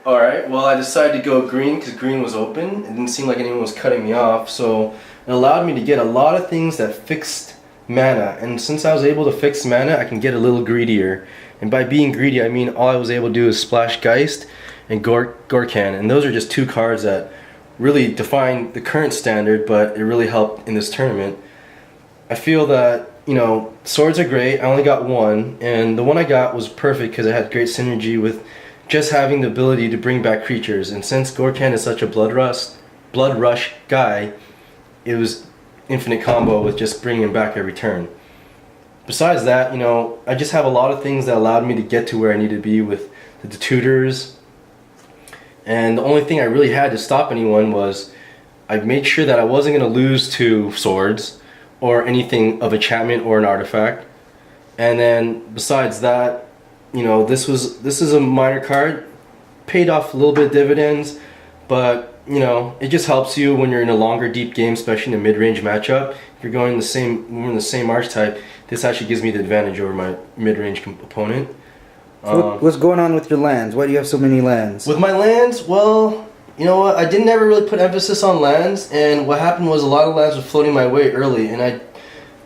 Alright, well I decided to go green because green was open. It didn't seem like anyone was cutting me off, so it allowed me to get a lot of things that fixed mana. And since I was able to fix mana, I can get a little greedier. And by being greedy, I mean all I was able to do is splash Geist and Gorkan. And those are just two cards that really define the current standard, but it really helped in this tournament. I feel that, you know, swords are great. I only got one, and the one I got was perfect because it had great synergy with just having the ability to bring back creatures. And since Gorkan is such a blood rush guy, it was infinite combo with just bringing him back every turn. Besides that, you know, I just have a lot of things that allowed me to get to where I needed to be with the tutors. And the only thing I really had to stop anyone was I made sure that I wasn't going to lose to swords or anything of enchantment or an artifact. And then besides that, you know, this is a minor card, paid off a little bit of dividends, but you know, it just helps you when you're in a longer deep game, especially in a mid-range matchup. If you're going we're in the same archetype, this actually gives me the advantage over my mid-range opponent. So what's going on with your lands? Why do you have so many lands? With my lands, well, you know what, I didn't ever really put emphasis on lands, and what happened was a lot of lands were floating my way early, and I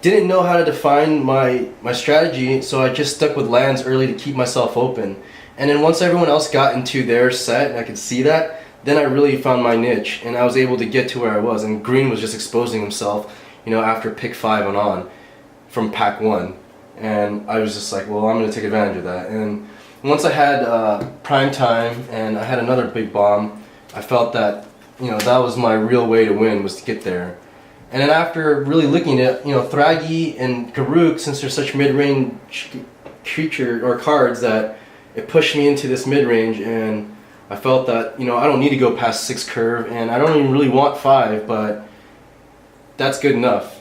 didn't know how to define my strategy, so I just stuck with lands early to keep myself open. And then once everyone else got into their set, and I could see that, then I really found my niche, and I was able to get to where I was, and green was just exposing himself, you know, after pick 5 and on, from pack 1. And I was just like, well, I'm going to take advantage of that. And once I had prime time, and I had another big bomb, I felt that, you know, that was my real way to win, was to get there. And then after really looking at, you know, Thragi and Garruk, since they're such mid-range creature or cards, that it pushed me into this mid-range, and I felt that, you know, I don't need to go past 6 curve, and I don't even really want 5, but that's good enough.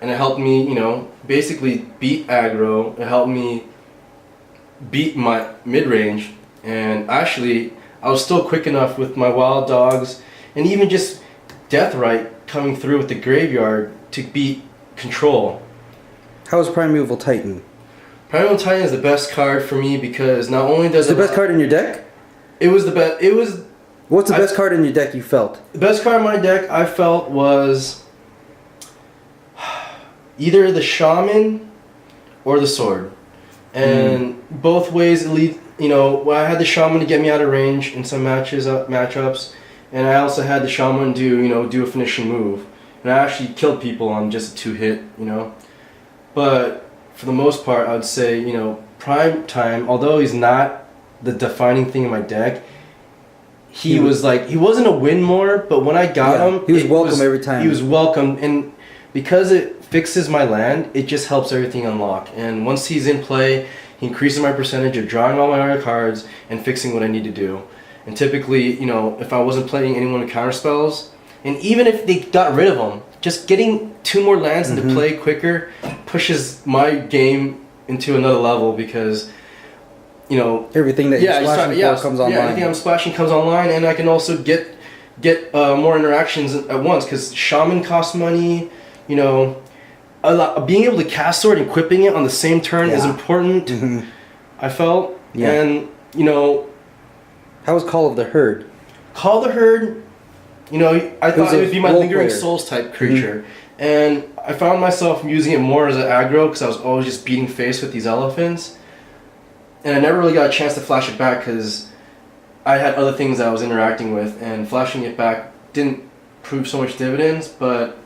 And it helped me, you know, basically beat aggro. It helped me beat my mid-range, and actually I was still quick enough with my wild dogs and even just Deathrite coming through with the graveyard to beat control. How is Primeval Titan? Primeval Titan is the best card for me because not only does it... the best card in your deck? It was the best. It was... What's the best card in your deck you felt? The best card in my deck I felt was either the Shaman or the Sword. And both ways, elite. You know, I had the Shaman to get me out of range in some matchups, and I also had the Shaman to, do a finishing move. And I actually killed people on just a 2-hit, you know. But for the most part, I would say, you know, Prime Time, although he's not the defining thing in my deck, he was like, he wasn't a win more, but when I got him, he was welcome every time. He was welcome, and because it fixes my land, it just helps everything unlock. And once he's in play, he increases my percentage of drawing all my other cards and fixing what I need to do. And typically, you know, if I wasn't playing anyone with counter spells, and even if they got rid of them, just getting 2 more lands into play quicker pushes my game into another level because, you know, everything that you're splashing for comes online. Yeah, everything I'm splashing comes online, and I can also get more interactions at once because Shaman costs money. You know, being able to cast Sword and equipping it on the same turn is important. I felt, and you know, how was Call of the Herd? Call of the Herd, you know, I thought it would be my Lingering Souls type creature, and I found myself using it more as an aggro because I was always just beating face with these elephants. And I never really got a chance to flash it back because I had other things that I was interacting with, and flashing it back didn't prove so much dividends, but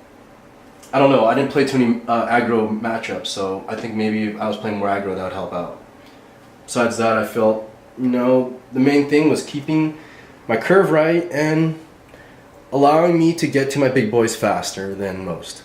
I don't know, I didn't play too many aggro matchups, so I think maybe if I was playing more aggro that would help out. Besides that, I felt, you know, the main thing was keeping my curve right and allowing me to get to my big boys faster than most.